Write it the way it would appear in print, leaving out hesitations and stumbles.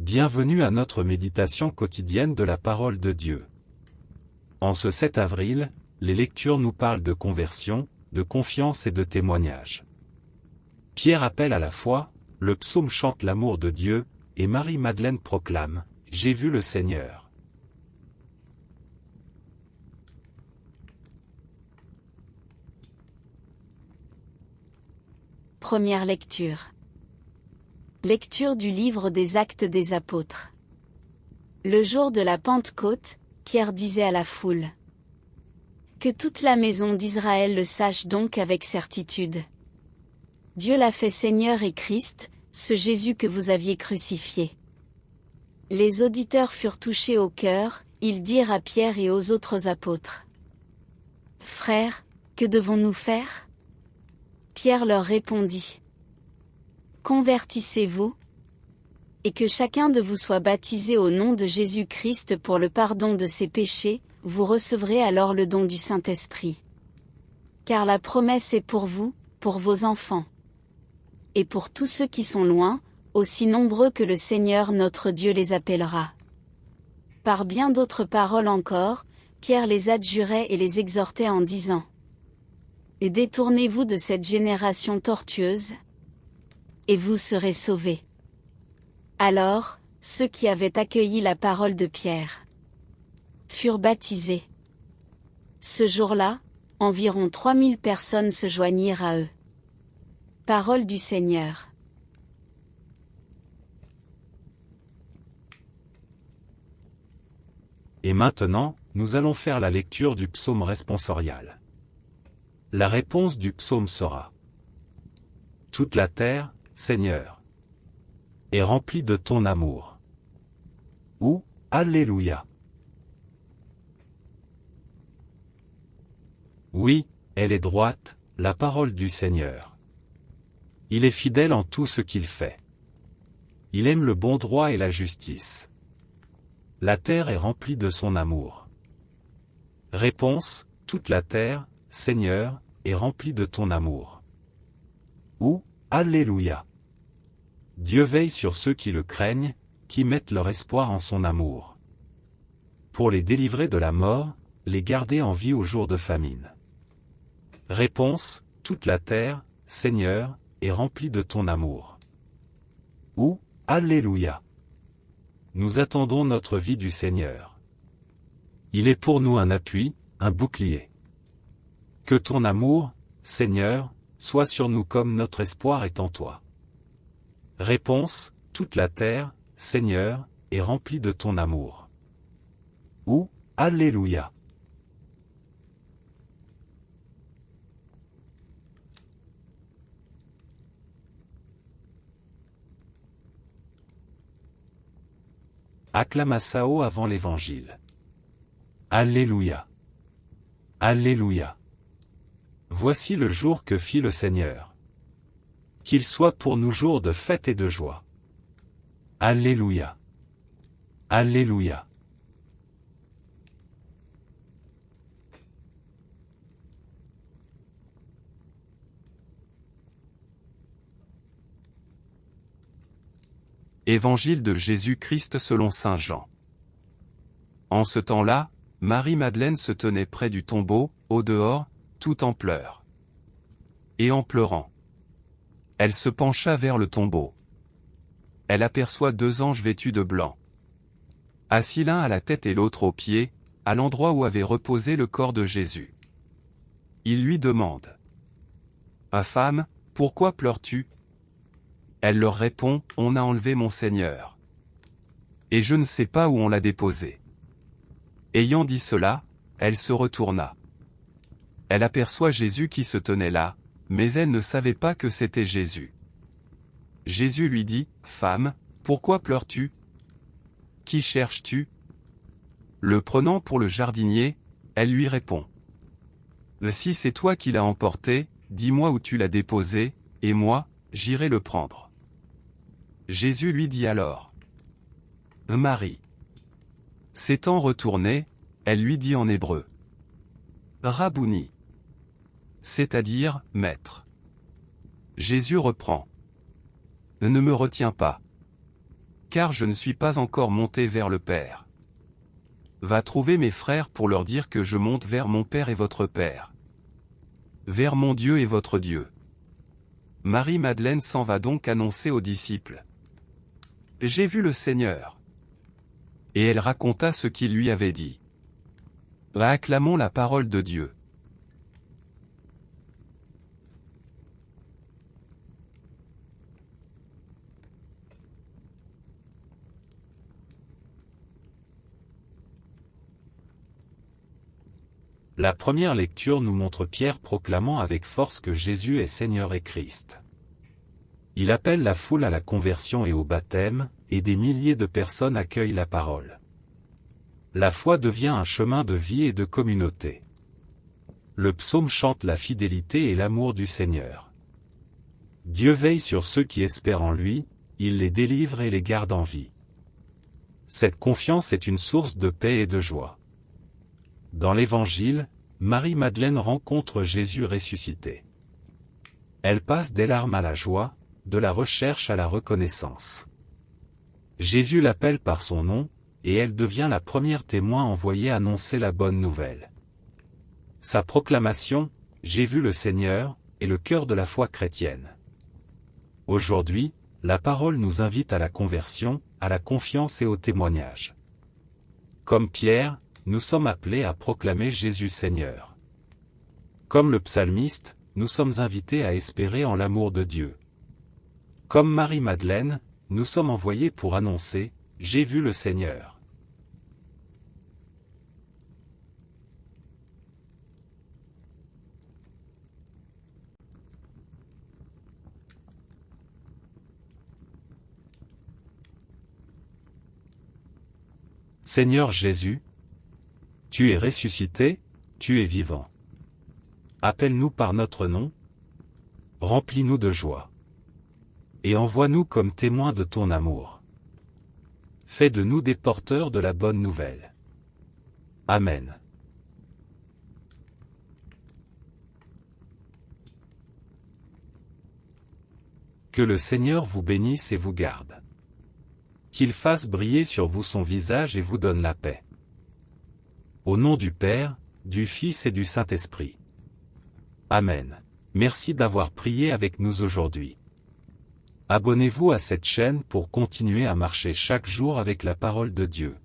Bienvenue à notre méditation quotidienne de la parole de Dieu. En ce 7 avril, les lectures nous parlent de conversion, de confiance et de témoignage. Pierre appelle à la foi, le psaume chante l'amour de Dieu, et Marie-Madeleine proclame « J'ai vu le Seigneur ». Première lecture. Lecture du livre des Actes des Apôtres. Le jour de la Pentecôte, Pierre disait à la foule: Que toute la maison d'Israël le sache donc avec certitude. Dieu l'a fait Seigneur et Christ, ce Jésus que vous aviez crucifié. Les auditeurs furent touchés au cœur, ils dirent à Pierre et aux autres apôtres: Frères, que devons-nous faire? Pierre leur répondit: Convertissez-vous, et que chacun de vous soit baptisé au nom de Jésus-Christ pour le pardon de ses péchés, vous recevrez alors le don du Saint-Esprit. Car la promesse est pour vous, pour vos enfants, et pour tous ceux qui sont loin, aussi nombreux que le Seigneur notre Dieu les appellera. Par bien d'autres paroles encore, Pierre les adjurait et les exhortait en disant: Et détournez-vous de cette génération tortueuse, et vous serez sauvés. Alors, ceux qui avaient accueilli la parole de Pierre furent baptisés. Ce jour-là, environ 3000 personnes se joignirent à eux. Parole du Seigneur. Et maintenant, nous allons faire la lecture du psaume responsorial. La réponse du psaume sera: Toute la terre, Seigneur, est remplie de ton amour. Ou, Alléluia. Oui, elle est droite, la parole du Seigneur. Il est fidèle en tout ce qu'il fait. Il aime le bon droit et la justice. La terre est remplie de son amour. Réponse: toute la terre, Seigneur, est remplie de ton amour. Ou, Alléluia. Dieu veille sur ceux qui le craignent, qui mettent leur espoir en son amour. Pour les délivrer de la mort, les garder en vie au jour de famine. Réponse: toute la terre, Seigneur, est remplie de ton amour. Ou, Alléluia. Nous attendons notre vie du Seigneur. Il est pour nous un appui, un bouclier. Que ton amour, Seigneur, soit sur nous comme notre espoir est en toi. Réponse: toute la terre, Seigneur, est remplie de ton amour. Ou, Alléluia. Acclamatio avant l'Évangile. Alléluia. Alléluia. Voici le jour que fit le Seigneur. Qu'il soit pour nous jour de fête et de joie. Alléluia. Alléluia. Évangile de Jésus-Christ selon saint Jean. En ce temps-là, Marie-Madeleine se tenait près du tombeau, au dehors, tout en pleurs. Et en pleurant, elle se pencha vers le tombeau. Elle aperçoit 2 anges vêtus de blanc, assis l'un à la tête et l'autre aux pieds, à l'endroit où avait reposé le corps de Jésus. Ils lui demandent: Ah femme, pourquoi pleures-tu? Elle leur répond: On a enlevé mon Seigneur, et je ne sais pas où on l'a déposé. Ayant dit cela, elle se retourna. Elle aperçoit Jésus qui se tenait là, mais elle ne savait pas que c'était Jésus. Jésus lui dit: Femme, pourquoi pleures-tu? Qui cherches-tu? Le prenant pour le jardinier, elle lui répond: Si c'est toi qui l'as emporté, dis-moi où tu l'as déposé, et moi, j'irai le prendre. Jésus lui dit alors: Marie. S'étant retournée, elle lui dit en hébreu: Rabouni, c'est-à-dire Maître. Jésus reprend: Ne me retiens pas, car je ne suis pas encore monté vers le Père. Va trouver mes frères pour leur dire que je monte vers mon Père et votre Père. Vers mon Dieu et votre Dieu. Marie-Madeleine s'en va donc annoncer aux disciples. J'ai vu le Seigneur. Et elle raconta ce qu'il lui avait dit. Acclamons la parole de Dieu. La première lecture nous montre Pierre proclamant avec force que Jésus est Seigneur et Christ. Il appelle la foule à la conversion et au baptême, et des milliers de personnes accueillent la parole. La foi devient un chemin de vie et de communauté. Le psaume chante la fidélité et l'amour du Seigneur. Dieu veille sur ceux qui espèrent en lui, il les délivre et les garde en vie. Cette confiance est une source de paix et de joie. Dans l'Évangile, Marie-Madeleine rencontre Jésus ressuscité. Elle passe des larmes à la joie, de la recherche à la reconnaissance. Jésus l'appelle par son nom, et elle devient la première témoin envoyée annoncer la bonne nouvelle. Sa proclamation, « J'ai vu le Seigneur », est le cœur de la foi chrétienne. Aujourd'hui, la parole nous invite à la conversion, à la confiance et au témoignage. Comme Pierre, nous sommes appelés à proclamer Jésus Seigneur. Comme le psalmiste, nous sommes invités à espérer en l'amour de Dieu. Comme Marie-Madeleine, nous sommes envoyés pour annoncer « J'ai vu le Seigneur ». Seigneur Jésus, tu es ressuscité, tu es vivant. Appelle-nous par notre nom, remplis-nous de joie. Et envoie-nous comme témoins de ton amour. Fais de nous des porteurs de la bonne nouvelle. Amen. Que le Seigneur vous bénisse et vous garde. Qu'il fasse briller sur vous son visage et vous donne la paix. Au nom du Père, du Fils et du Saint-Esprit. Amen. Merci d'avoir prié avec nous aujourd'hui. Abonnez-vous à cette chaîne pour continuer à marcher chaque jour avec la parole de Dieu.